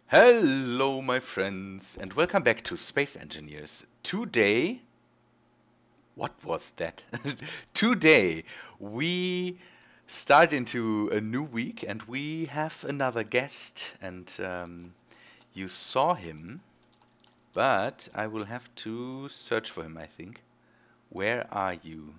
Hello, my friends, and welcome back to Space Engineers. Today, what was that? Today, we start into a new week and we have another guest. And you saw him, but I will have to search for him, I think. Where are you?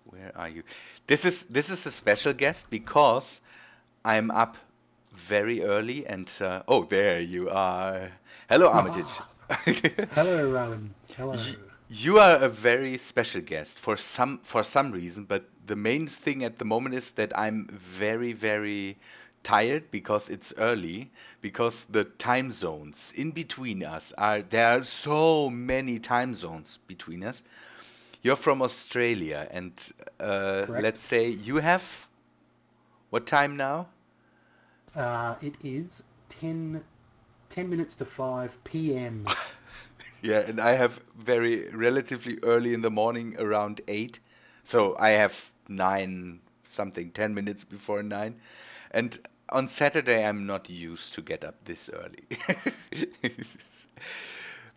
Where are you? This is a special guest because I'm up very early and oh, there you are. Hello, Armitage. Hello, Rowan. Hello. You are a very special guest for some reason, but the main thing at the moment is that I'm very tired because it's early, because the time zones in between us are there are so many time zones between us. You're from Australia, and let's Correct. say you have what time now? It is 10 minutes to 5 p.m. Yeah, and I have very relatively early in the morning, around 8. So I have 9 something, 10 minutes before 9. And on Saturday, I'm not used to get up this early.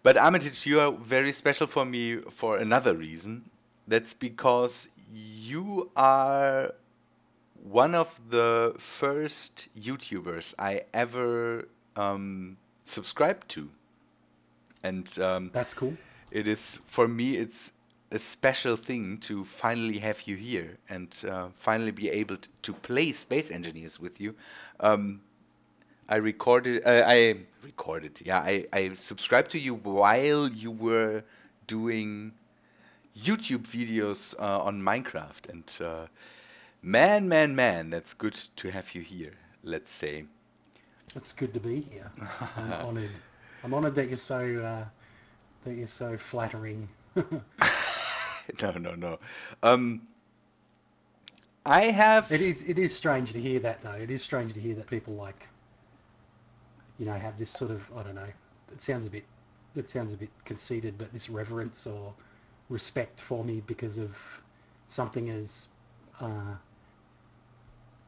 But Armitage, you are very special for me for another reason. That's because you are one of the first YouTubers I ever subscribed to. And That's cool. it is, for me, it's a special thing to finally have you here and finally be able to play Space Engineers with you. Um, yeah, I subscribed to you while you were doing YouTube videos on Minecraft. And man, that's good to have you here, let's say. It's good to be here. I'm honoured. I'm honoured that you're so flattering. No. Um, I have. It is strange to hear that though. It is strange to hear that people have this sort of, I don't know. It sounds a bit conceited, but this reverence or respect for me because of something as uh,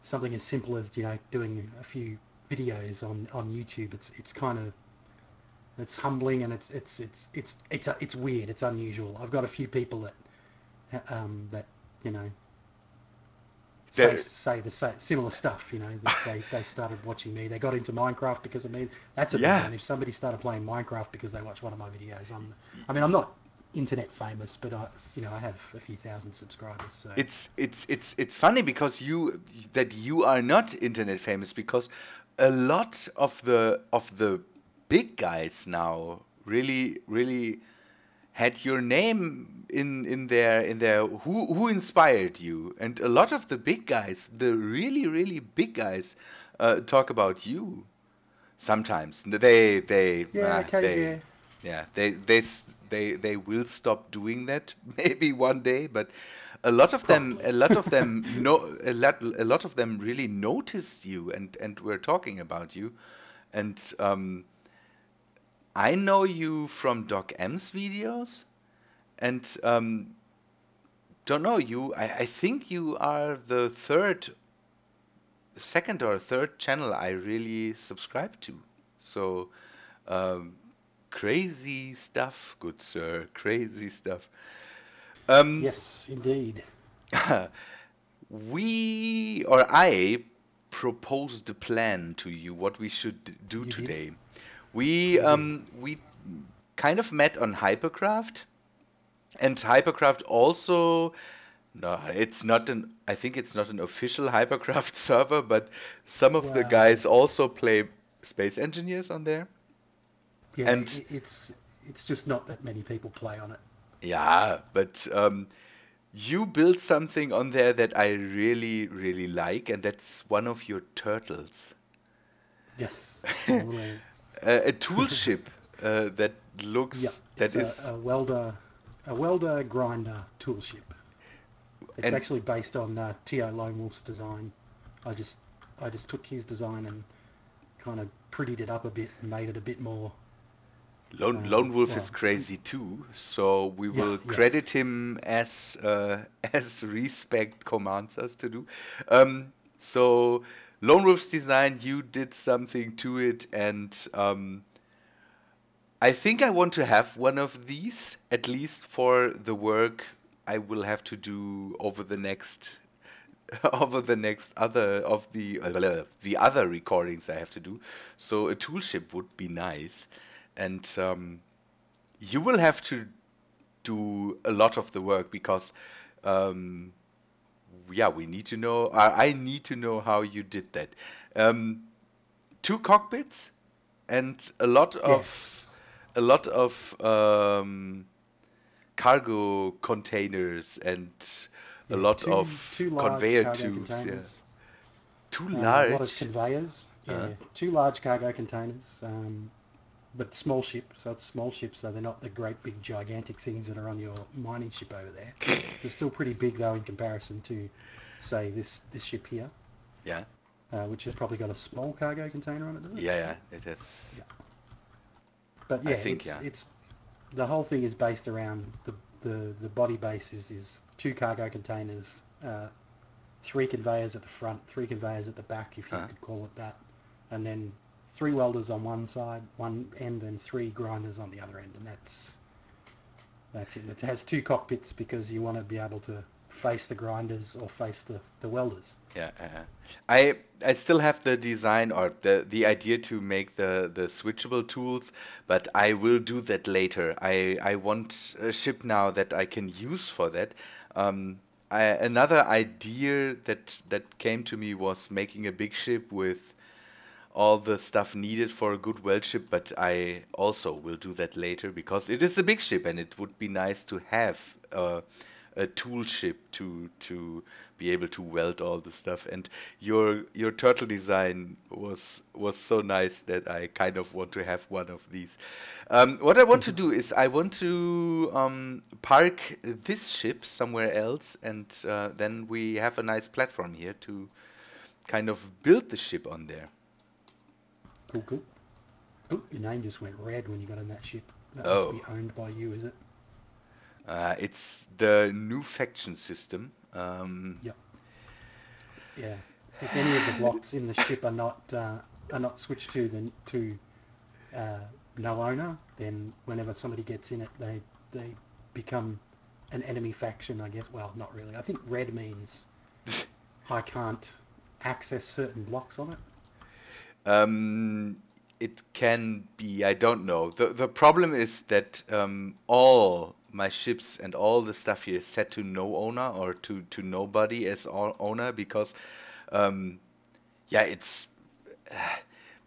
something as simple as doing a few videos on YouTube. It's kind of, it's humbling, and it's weird. It's unusual. I've got a few people that you know The, say the similar stuff. That they started watching me. They got into Minecraft because of me. That's a big yeah, one. If somebody started playing Minecraft because they watched one of my videos, I'm not internet famous, but I have a few thousand subscribers. So it's funny because you are not internet famous, because a lot of the big guys now really had your name in their who inspired you, and a lot of the big guys, the really big guys, talk about you sometimes. They yeah, okay, they yeah. yeah, they will stop doing that maybe one day, but Probably. a lot of them really noticed you and were talking about you. And I know you from Doc M's videos, and don't know you. I think you are the second or third channel I really subscribe to. So um, crazy stuff, good sir, crazy stuff. Um, Yes, indeed. we or I proposed a plan to you what we should do You did. today. We kind of met on Hypercraft, and Hypercraft also, no, it's not an I think it's not an official Hypercraft server, but some of the Well, guys also play Space Engineers on there. yeah, And it's just not that many people play on it. yeah, but you built something on there that I really like, and that's one of your turtles. Yes, my little. A tool ship that Yeah, looks that it's a, is a welder, a welder grinder toolship. It's and actually based on T.O. Lone Wolf's design. I just I just took his design and kind of prettied it up a bit and made it a bit more. Lone Wolf is Well, crazy too, so we yeah, will yeah. credit him as as respect commands us to do. So Lone Wolf's design, you did something to it, and I think I want to have one of these, at least for the work I will have to do over the next over the next other of the other recordings I have to do. So a toolship would be nice, and you will have to do a lot of the work because yeah, we need to know. I need to know how you did that. Two cockpits and Yes. a lot of cargo containers and a Yeah. lot Two of large conveyor cargo tubes. Yeah, containers too and a lot of large. conveyors. Uh, Yeah. Two large cargo containers. But small ship, so it's small ships, so they're not the great big gigantic things that are on your mining ship over there. They're still pretty big though in comparison to, say, this ship here, yeah, which has probably got a small cargo container on it, does it? yeah, yeah. It is. Yeah. But I yeah, think yeah. it's the whole thing is based around the body base is two cargo containers, three conveyors at the front, three conveyors at the back, if you could call it that, and then three welders on one side, one end, and three grinders on the other end, and that's it. It has two cockpits because you want to be able to face the grinders or face the welders. Yeah, I still have the design or the idea to make the switchable tools, but I will do that later. I want a ship now that I can use for that. Another idea that came to me was making a big ship with all the stuff needed for a good weld ship, but I also will do that later because it is a big ship and it would be nice to have a tool ship to be able to weld all the stuff. And your turtle design was so nice that I kind of want to have one of these. What I want to do is I want to park this ship somewhere else, and then we have a nice platform here to kind of build the ship on there. Cool, cool. Oh, your name just went red when you got in that ship. That Oh. must be owned by you, is it? It's the new faction system. Yep. Yeah. If any of the blocks in the ship are not switched to no owner, then whenever somebody gets in it, they become an enemy faction, I guess. Well, not really. I think red means I can't access certain blocks on it. It can be, I don't know. The problem is that all my ships and all the stuff here is set to no owner or to nobody as owner because yeah, it's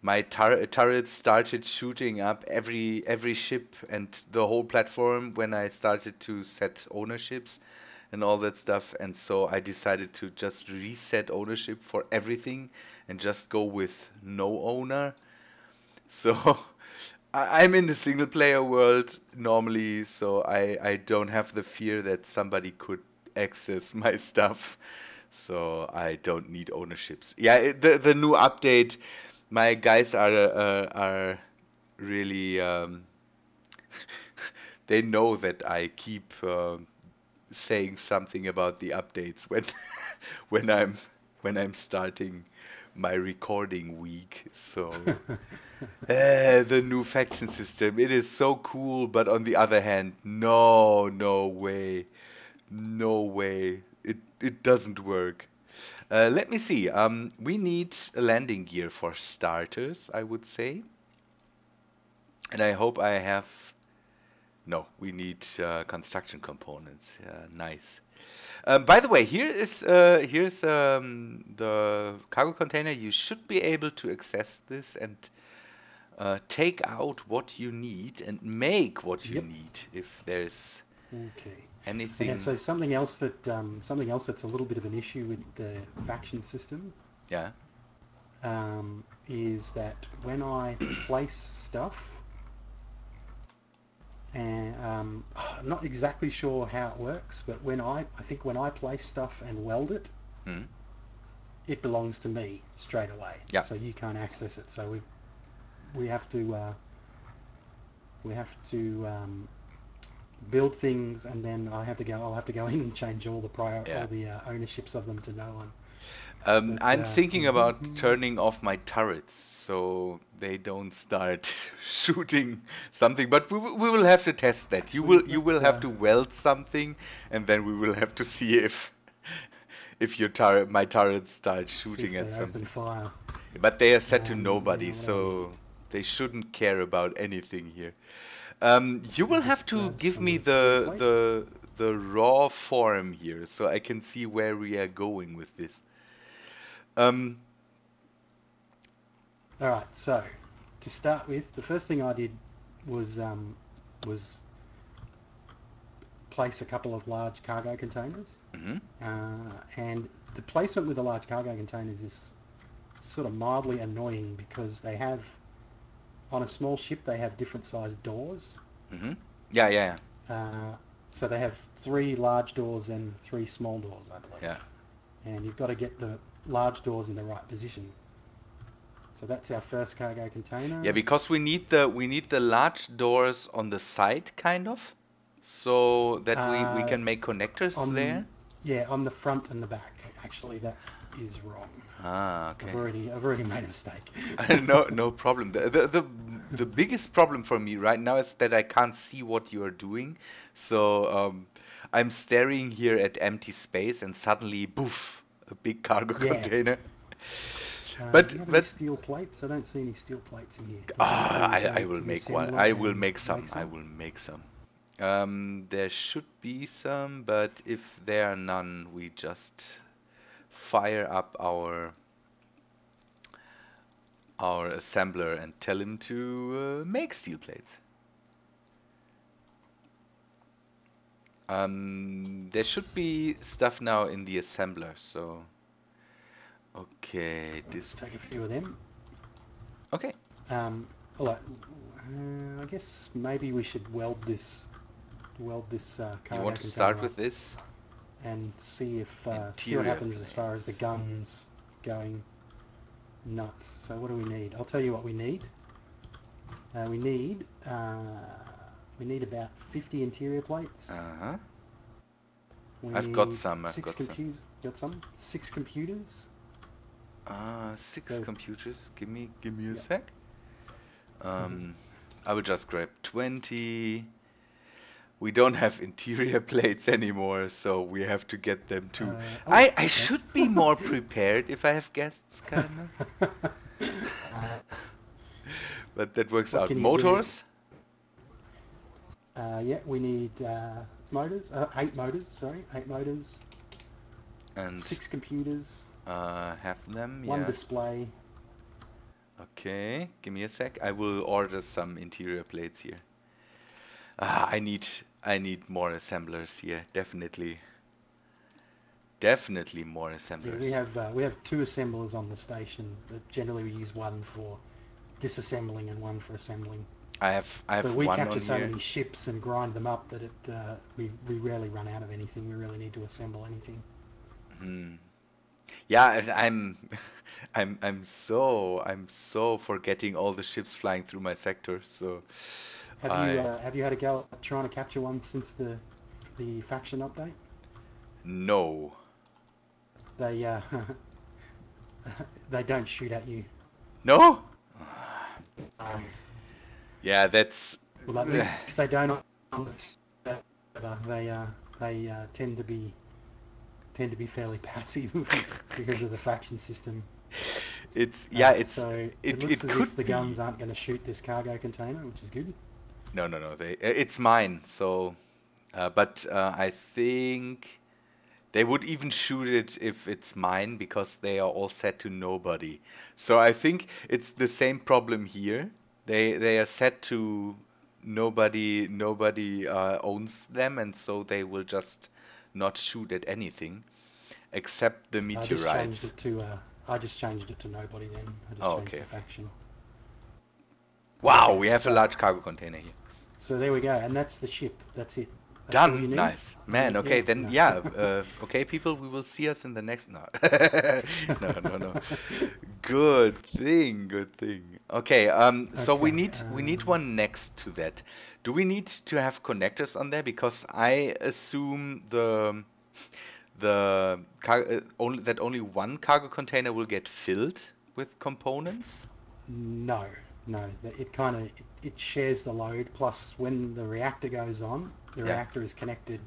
my turrets started shooting up every ship and the whole platform when I started to set ownerships and all that stuff, and so I decided to just reset ownership for everything and just go with no owner. So I'm in the single player world normally, so I don't have the fear that somebody could access my stuff. So I don't need ownerships. Yeah, the new update, my guys are really they know that I keep saying something about the updates when when I'm starting my recording week. So the new faction system, it is so cool, but on the other hand, no way, it doesn't work. Let me see. We need a landing gear for starters, I would say, and I hope I have. No, we need construction components. Nice. By the way, here's the cargo container. You should be able to access this and take out what you need and make what you need if there's anything. And so something else that's a little bit of an issue with the faction system. Yeah. Is that when I place stuff. And I'm not exactly sure how it works, but I think when I place stuff and weld it, it belongs to me straight away. Yeah. So you can't access it. So we have to build things, and then I'll have to go in and change all the ownerships of them to no one. I'm thinking about mhm. turning off my turrets so they don't start shooting something. But we will have to test that. Actually, You will have to weld something, and then we will have to see if my turrets start see shooting if at they open something. fire. But they are set to Now nobody, what do I so need? they shouldn't care about anything here. You I'll will have just to grab give some me interior plates. the raw form here, so I can see where we are going with this. Um, All right. So to start with, the first thing I did was place a couple of large cargo containers, mhm. and the placement with the large cargo containers is sort of mildly annoying because they have on a small ship they have different sized doors. Mhm. Yeah, yeah, So they have 3 large doors and 3 small doors, I yeah, believe, and you've got to get the large doors in the right position. So that's our first cargo yeah. container. Because we need the large doors on the side, kind of, so that we Uh, can make connectors on there. Yeah, on the front and the back. Actually, that is wrong. Ah, okay. I've already made a mistake. No, no problem. The biggest problem for me right now is that I can't see what you are doing. So I'm staring here at empty space, and suddenly, poof, a big cargo Yeah. container. Do you have any But steel plates? I don't see any steel plates in here. Can I will you make one. assemble it I will and make some. make I some? will make some. There should be some, but if there are none, we just fire up our assembler and tell him to make steel plates. There should be stuff now in the assembler, so okay, Let's this take a few of them. okay. All right. I guess maybe we should weld this You cargo want to start container with up this and see what interior happens as far as the plates? guns going nuts. So what do we need? I'll tell you what we need. We need about 50 interior plates. Uh-huh. We I've got need some. I've 6 got some. computers. Got some? 6 computers. 6 So computers. Give me a yeah. sec. I will just grab 20. We don't have interior plates anymore, so we have to get them too. Oh, I okay. should be more prepared if I have guests, kind of. But that works What out. can you do? Motors Yeah, we need motors. 8 motors. Sorry, 8 motors. and 6 computers. have them. 1 Yeah. display. Okay. Give me a sec. I will order some interior plates here. I need more assemblers here. Definitely more Yeah, assemblers. we have 2 assemblers on the station, but generally we use 1 for disassembling and 1 for assembling. I have But we one capture on so here. many ships and grind them up that we rarely run out of anything. We really need to assemble anything. Yeah, I'm so forgetting all the ships flying through my sector. So Have you had a go at trying to capture one since the faction update? no. They they don't shoot at you. No? Um, Yeah, that's well, at least they don't on the server. They tend to be fairly passive because of the faction system. it's So it it looks it as could if the be. guns aren't going to shoot this cargo container, which is good. No, it's mine. So but I think they would even shoot it if it's mine because they are all set to nobody. So I think it's the same problem here. They are set to nobody owns them, and so they will just not shoot at anything except the I just changed meteorites. it to nobody. Then I just Oh, changed okay. the faction. Wow, Okay, we have a so large cargo container here. so there we go, and that's the ship. That's it. That's all you Done. need. Nice. Man, okay, Yeah. then No. yeah. Okay, people, we will see us in the next no. No. Good thing, good thing. Okay, so Okay. we need one next to that. Do we need to have connectors on there? Because I assume only one cargo container will get filled with components? No, no. It shares the load. Plus, when the reactor goes on, the Yeah. reactor is connected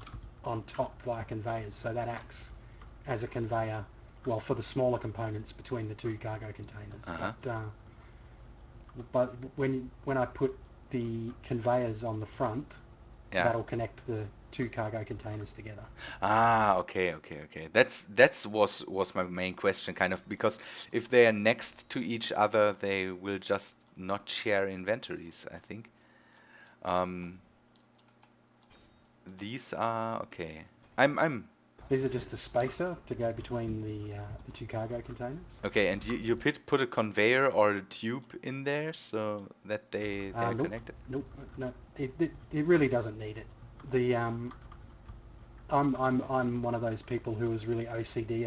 on top via conveyors, so that acts as a conveyor. Well, for the smaller components between the two cargo containers. Uh-huh. But when I put the conveyors on the front, Yeah. that'll connect the two cargo containers together. Ah, okay, okay, okay. That's was my main question, kind of, because if they are next to each other, they will just not share inventories, I think. Um, these are okay. I'm These are just a spacer to go between the two cargo containers. okay, and you put a conveyor or a tube in there so that they are Nope, connected. nope, no. It really doesn't need it. The I'm one of those people who is really OCD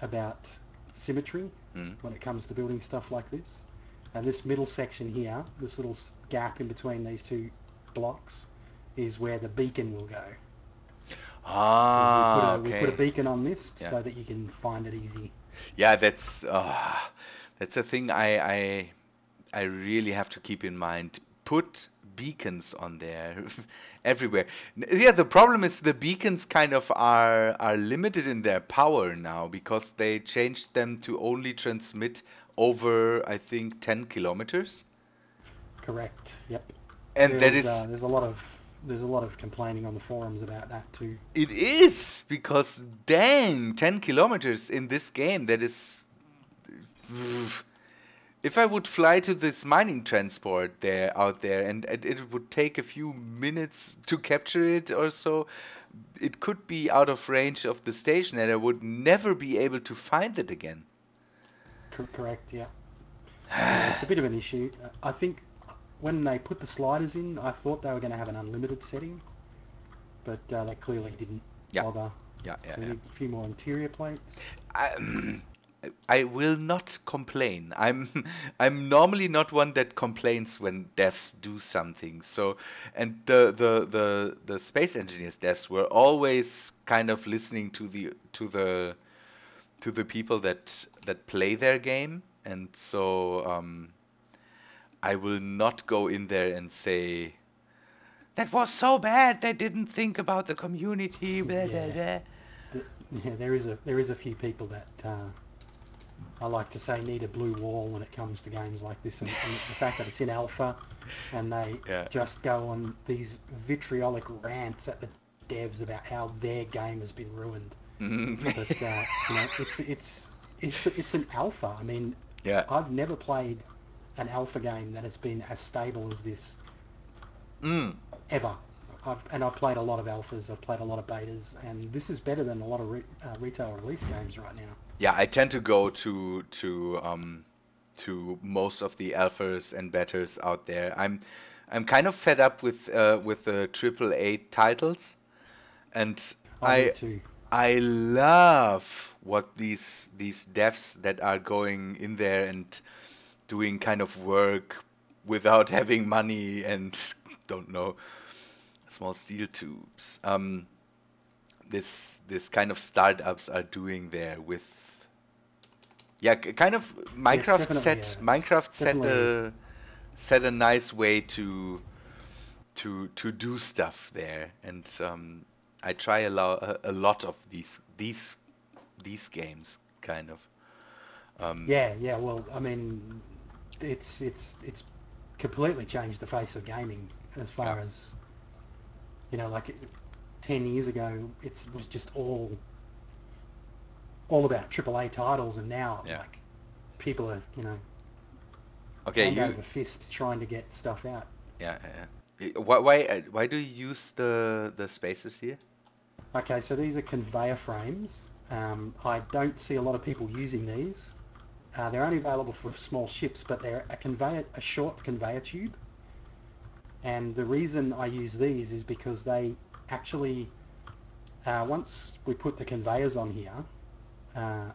about symmetry Mm. when it comes to building stuff like this. And this middle section here, this little gap in between these two blocks, is where the beacon will go. Ah, We put a okay. beacon on this Yeah. so that you can find it easy. Yeah, that's a thing I really have to keep in mind. Put beacons on there everywhere. Yeah, the problem is the beacons kind of are limited in their power now because they changed them to only transmit over, I think, 10 kilometers. Correct. Yep. And that is There's a lot of complaining on the forums about that too. it is because dang, 10 kilometers in this game, that is. If I would fly to this mining transport out there and it would take a few minutes to capture it or so, it could be out of range of the station and I would never be able to find it again. Correct. Yeah. Yeah, it's a bit of an issue. I think when they put the sliders in, I thought they were going to have an unlimited setting, but they clearly didn't Yeah. bother. Yeah, So we need a few more interior plates. I will not complain. I'm normally not one that complains when devs do something. So, and the space engineers devs were always kind of listening to the people that play their game, and so I will not go in there and say that was so bad. They didn't think about the community. Blah, blah, blah. Yeah, there is a few people that I like to say need a blue wall when it comes to games like this, and the fact that it's in alpha, and they Yeah. just go on these vitriolic rants at the devs about how their game has been ruined. But it's an alpha. I mean, Yeah. I've never played an alpha game that has been as stable as this ever. I've played a lot of alphas. I've played a lot of betas, and this is better than a lot of retail release games right now. Yeah, I tend to go to most of the alphas and betas out there. I'm kind of fed up with the AAA titles, and I do too. I love what these devs that are going in there and doing kind of work without having money and don't know, small steel tubes. This kind of startups are doing there with. Yeah, kind of Minecraft set a nice way to do stuff there, and I try a lot of these games, kind of. Yeah. Well, I mean, it's completely changed the face of gaming as far as like 10 years ago. It was just all about AAA titles, and now like people are hand over fist trying to get stuff out. Yeah. Why do you use the spaces here? Okay, so these are conveyor frames. I don't see a lot of people using these. They're only available for small ships, but they're a short conveyor tube. And the reason I use these is because they actually, once we put the conveyors on here, the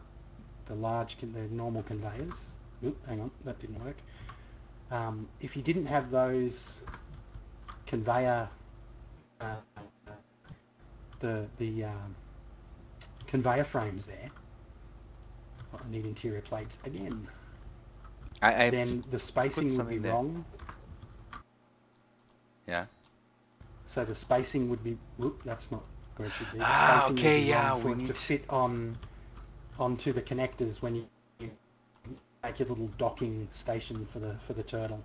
normal conveyors. Oop, hang on, that didn't work. If you didn't have those conveyor the conveyor frames there. I need interior plates again. Then the spacing would be wrong. Yeah. So the spacing would be... Whoop, that's not where it should be. The spacing okay, would be yeah, wrong for it to fit onto the connectors when you make your little docking station for the turtle.